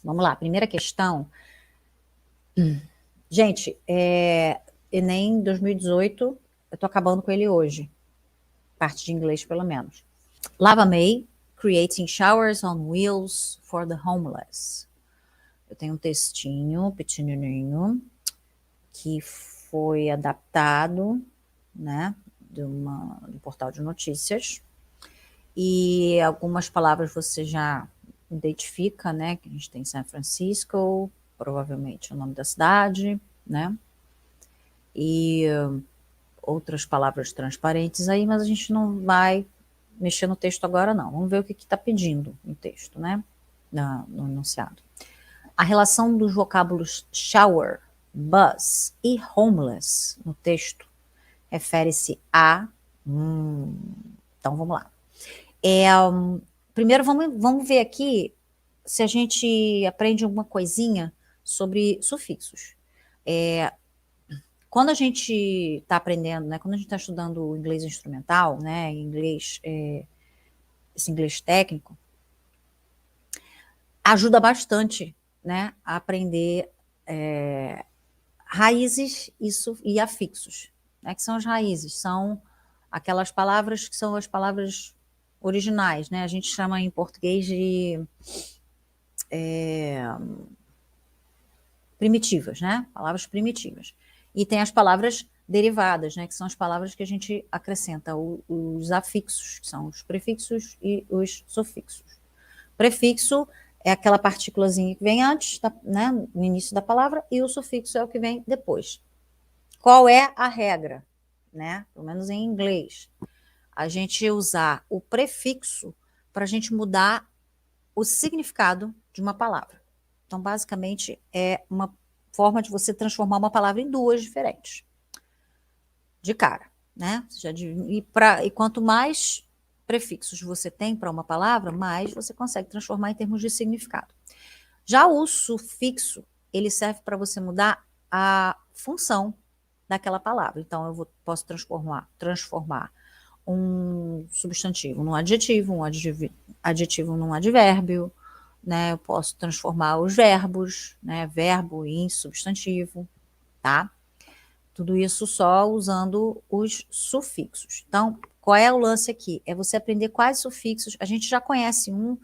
Vamos lá, primeira questão. Gente, Enem 2018, eu tô acabando com ele hoje. Parte de inglês, pelo menos. Lava May, Creating Showers on Wheels for the Homeless. Eu tenho um textinho pequenininho que foi adaptado, né, do portal de notícias. E algumas palavras você já identifica, né, que a gente tem San Francisco, provavelmente o nome da cidade, né, e outras palavras transparentes aí, mas a gente não vai mexer no texto agora não. Vamos ver o que está pedindo no texto, né, no enunciado. A relação dos vocábulos shower, bus e homeless no texto refere-se a... então vamos lá. Primeiro vamos ver aqui se a gente aprende alguma coisinha sobre sufixos. Quando a gente está aprendendo, né, quando a gente está estudando o inglês instrumental, né, esse inglês técnico, ajuda bastante, né, a aprender raízes e afixos, né, que são as raízes, são aquelas palavras que são as palavras originais, né, a gente chama em português de primitivas, né, palavras primitivas. E tem as palavras derivadas, né, que são as palavras que a gente acrescenta os afixos, que são os prefixos e os sufixos. Prefixo é aquela partículazinha que vem antes, né, no início da palavra, e o sufixo é o que vem depois. Qual é a regra? Né? Pelo menos em inglês. A gente usar o prefixo para a gente mudar o significado de uma palavra. Então, basicamente, é uma forma de você transformar uma palavra em duas diferentes. De cara, né? E quanto mais prefixos você tem para uma palavra, mais você consegue transformar em termos de significado. Já o sufixo, ele serve para você mudar a função daquela palavra. Então, eu posso transformar um substantivo num adjetivo, adjetivo num advérbio, né? Eu posso transformar os verbos, né? Verbo em substantivo, tá? Tudo isso só usando os sufixos. Então, qual é o lance aqui? É você aprender quais sufixos. A gente já conhece um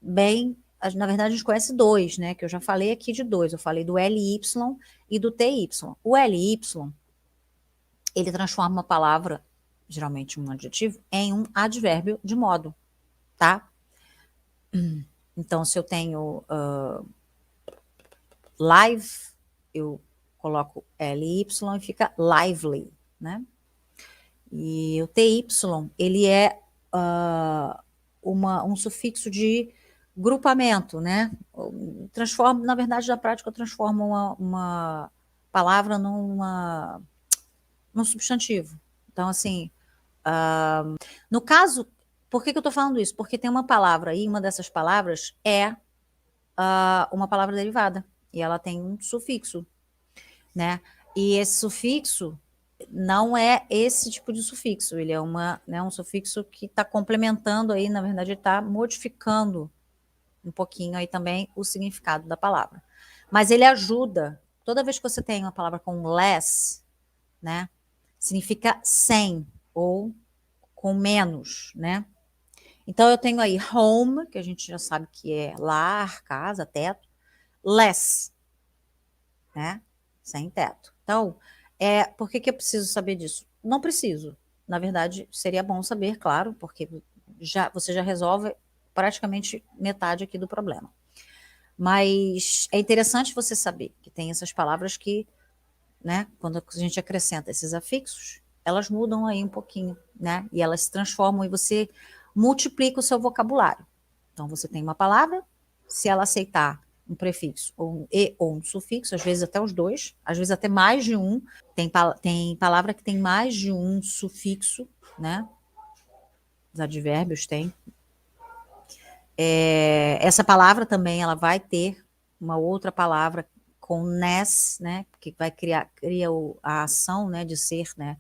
bem, na verdade a gente conhece dois, né? Que eu já falei aqui de dois. Eu falei do LY e do TY. O LY, ele transforma uma palavra, geralmente um adjetivo, em um advérbio de modo, tá? Então, se eu tenho live, eu coloco LY e fica lively, né? E o TY, ele é um sufixo de grupamento, né? Transforma, na verdade, na prática, eu transformo uma palavra num substantivo. Então, assim, no caso, por que eu estou falando isso? Porque tem uma palavra aí, uma dessas palavras é uma palavra derivada, e ela tem um sufixo, né? E esse sufixo não é esse tipo de sufixo, ele é um sufixo que está complementando aí, na verdade, ele está modificando um pouquinho aí também o significado da palavra. Mas ele ajuda, toda vez que você tem uma palavra com less, né, significa sem ou com menos, né? Então eu tenho aí home, que a gente já sabe que é lar, casa, teto, less, né? Sem teto. Então, por que eu preciso saber disso? Não preciso. Na verdade, seria bom saber, claro, porque você já resolve praticamente metade aqui do problema. Mas é interessante você saber que tem essas palavras que, né, quando a gente acrescenta esses afixos, elas mudam aí um pouquinho, né? E elas se transformam e você multiplica o seu vocabulário. Então, você tem uma palavra, se ela aceitar um prefixo ou um sufixo, às vezes até os dois, às vezes até mais de um, tem palavra que tem mais de um sufixo, né? Os advérbios têm. Essa palavra também, ela vai ter uma outra palavra com ness, né? Que vai cria a ação, né? De ser, né?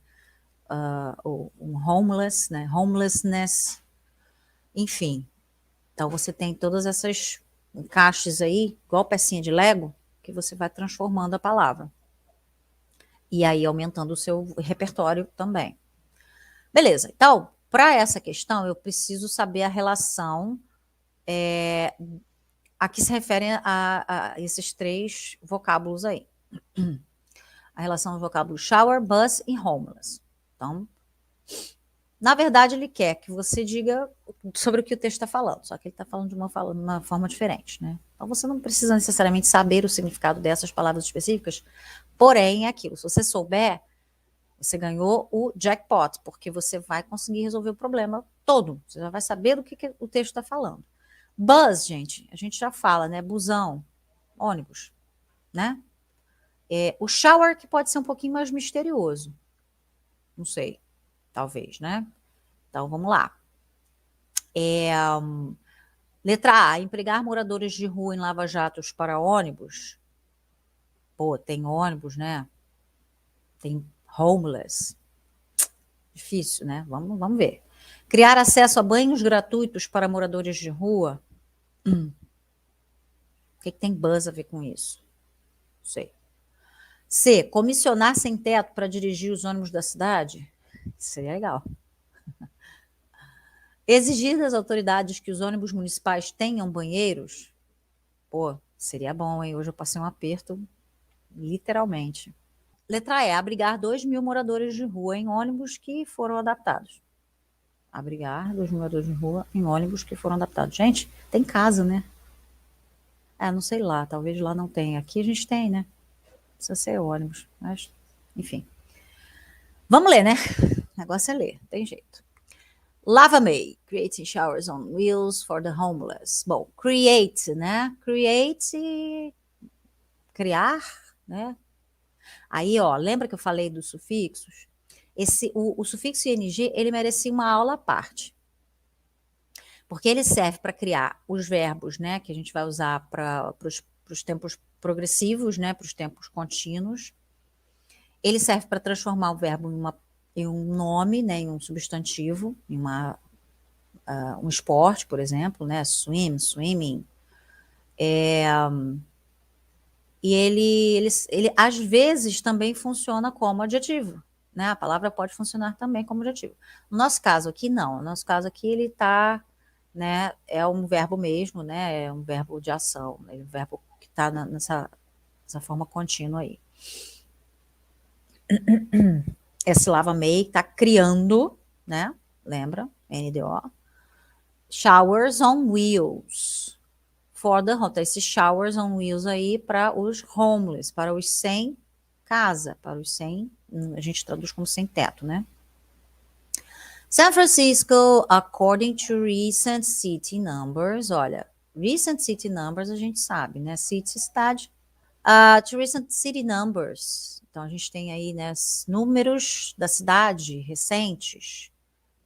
Um homeless, né? Homelessness, enfim. Então, você tem todas essas encaixes aí, igual pecinha de Lego, que você vai transformando a palavra. E aí aumentando o seu repertório também. Beleza, então, para essa questão, eu preciso saber a relação a que se referem a esses 3 vocábulos aí. A relação do vocábulo shower, bus e homeless. Então, na verdade, ele quer que você diga sobre o que o texto está falando, só que ele está falando de uma forma diferente, né? Então, você não precisa necessariamente saber o significado dessas palavras específicas, porém, é aquilo. Se você souber, você ganhou o jackpot, porque você vai conseguir resolver o problema todo. Você já vai saber do que o texto está falando. Bus, gente, a gente já fala, né? Busão, ônibus, né? O shower que pode ser um pouquinho mais misterioso. Não sei, talvez, né? Então, vamos lá. Letra A, empregar moradores de rua em lava-jatos para ônibus. Pô, tem ônibus, né? Tem homeless. Difícil, né? Vamos ver. Criar acesso a banhos gratuitos para moradores de rua. O que tem buzz a ver com isso? Não sei. C, comissionar sem teto para dirigir os ônibus da cidade. Seria legal. Exigir das autoridades que os ônibus municipais tenham banheiros. Pô, seria bom, hein? Hoje eu passei um aperto, literalmente. Letra E, abrigar 2.000 moradores de rua em ônibus que foram adaptados. Abrigar 2.000 moradores de rua em ônibus que foram adaptados. Gente, tem casa, né? Não sei lá, talvez lá não tenha. Aqui a gente tem, né? Precisa ser ônibus, mas enfim. Vamos ler, né? O negócio é ler, tem jeito. Lava May, creating showers on wheels for the homeless. Bom, create, né? Create, criar, né? Aí, ó, lembra que eu falei dos sufixos? O sufixo ing, ele merecia uma aula à parte. Porque ele serve para criar os verbos, né? Que a gente vai usar para os tempos progressivos, né? Para os tempos contínuos. Ele serve para transformar o verbo em um nome, né? Em um substantivo, em um esporte, por exemplo, né? Swim, swimming. E ele às vezes também funciona como adjetivo, né? A palavra pode funcionar também como adjetivo. No nosso caso aqui, não. No nosso caso aqui, ele está, né? É um verbo mesmo, né? É um verbo de ação, né? Um verbo que está nessa forma contínua aí. Esse lava may está criando, né? Lembra? NDO. Showers on wheels. For the home. Então, esses showers on wheels aí para os homeless, para os sem casa, para os sem, a gente traduz como sem teto, né? San Francisco, according to recent city numbers, olha, recent city numbers a gente sabe, né? City, cidade. To recent city numbers. Então, a gente tem aí, né, números da cidade recentes.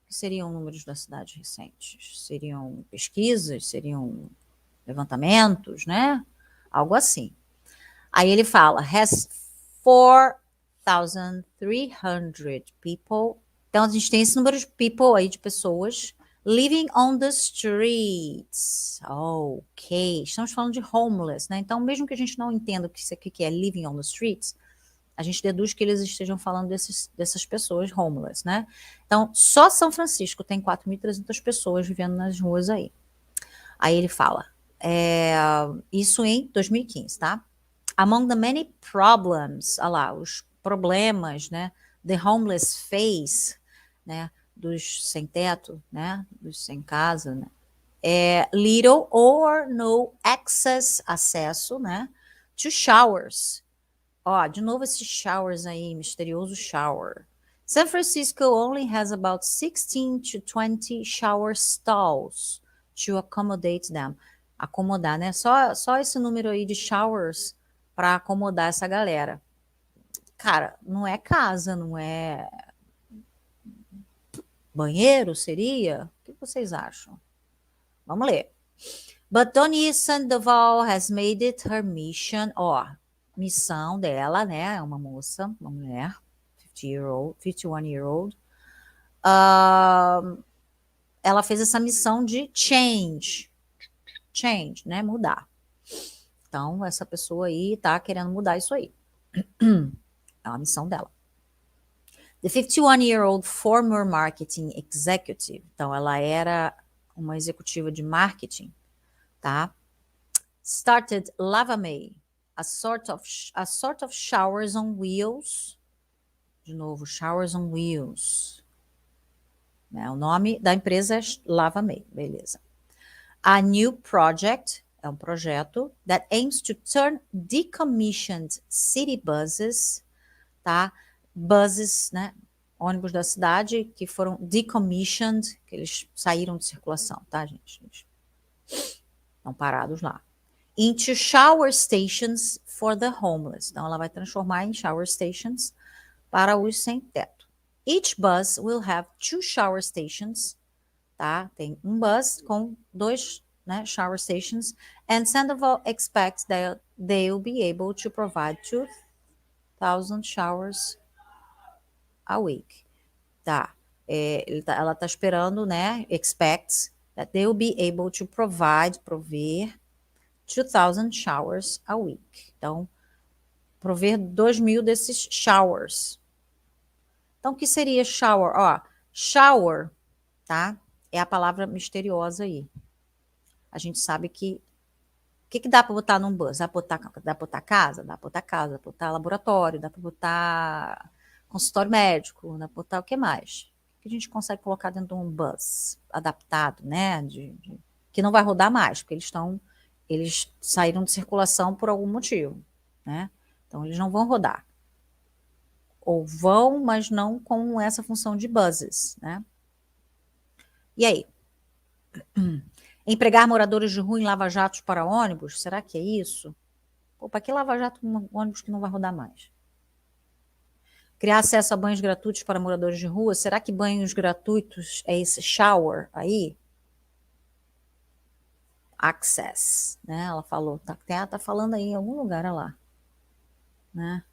O que seriam números da cidade recentes? Seriam pesquisas? Seriam levantamentos, né? Algo assim. Aí ele fala, has 4,300 people. Então, a gente tem esse número de people aí, de pessoas, living on the streets. Ok. Estamos falando de homeless, né? Então, mesmo que a gente não entenda o que isso aqui é living on the streets, a gente deduz que eles estejam falando dessas pessoas homeless, né? Então, só São Francisco tem 4.300 pessoas vivendo nas ruas aí. Aí ele fala, isso em 2015, tá? Among the many problems, olha lá, os problemas, né? The homeless face, né? Dos sem teto, né? Dos sem casa, né? Little or no access, acesso, né? To showers. Ó, de novo esses showers aí, misterioso shower. San Francisco only has about 16 to 20 shower stalls to accommodate them. Acomodar, né? Só esse número aí de showers para acomodar essa galera. Cara, não é casa, não é banheiro, seria? O que vocês acham? Vamos ler. But Tony Sandoval has made it her mission. Ó, missão dela, né? É uma moça, uma mulher, 51-year-old. Ela fez essa missão de change. change, né? Mudar. Então, essa pessoa aí tá querendo mudar isso aí. É uma missão dela. The 51-year-old former marketing executive. Então, ela era uma executiva de marketing, tá? Started Lavamay, a sort of showers on wheels. De novo, showers on wheels. Né? O nome da empresa é Lavamay, beleza. A new project é um projeto that aims to turn decommissioned city buses, tá? Buses, né? Ônibus da cidade que foram decommissioned, que eles saíram de circulação, tá, gente? Estão parados lá. Into shower stations for the homeless. Então, ela vai transformar em shower stations para os sem teto. Each bus will have 2 shower stations, tá? Tem um bus com 2, né, shower stations, and Sandoval expects that they will be able to provide 2,000 showers a week. Tá. Ela tá esperando, né? Expects that they will be able to prover 2,000 showers a week. Então, prover 2.000 desses showers. Então, o que seria shower? Ó, shower, tá? É a palavra misteriosa aí. A gente sabe que o que dá para botar num bus? Dá para botar casa? Dá para botar casa, dá para botar laboratório, dá para botar consultório médico, dá para botar o que mais? O que a gente consegue colocar dentro de um bus adaptado, né? Que não vai rodar mais, porque eles saíram de circulação por algum motivo, né? Então, eles não vão rodar. Ou vão, mas não com essa função de buses, né? E aí? Empregar moradores de rua em lava-jatos para ônibus? Será que é isso? Pô, para que lava-jato um ônibus que não vai rodar mais? Criar acesso a banhos gratuitos para moradores de rua? Será que banhos gratuitos é esse shower aí? Access, né? Ela falou, tá falando aí em algum lugar, olha lá, né?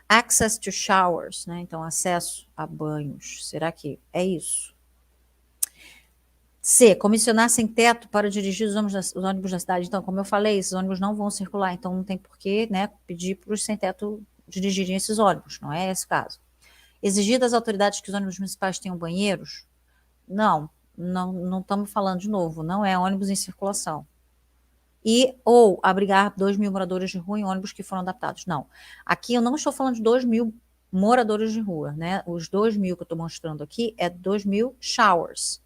Access to showers, né? Então, acesso a banhos. Será que é isso? C, comissionar sem teto para dirigir os ônibus da cidade. Então, como eu falei, esses ônibus não vão circular, então não tem porquê, né, pedir para os sem teto dirigirem esses ônibus, não é esse o caso. Exigir das autoridades que os ônibus municipais tenham banheiros? Não estamos falando de novo, não é ônibus em circulação. Ou abrigar 2.000 moradores de rua em ônibus que foram adaptados. Não. Aqui eu não estou falando de 2.000 moradores de rua, né? Os 2.000 que eu estou mostrando aqui é 2.000 showers.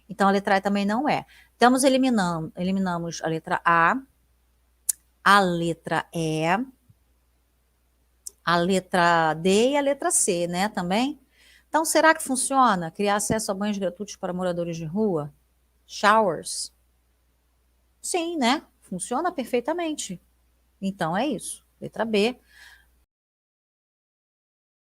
Então, a letra E também não é. Estamos eliminamos a letra A, a letra E, a letra D e a letra C, né, também? Então, será que funciona? Criar acesso a banhos gratuitos para moradores de rua? Showers? Sim, né? Funciona perfeitamente. Então, é isso. Letra B.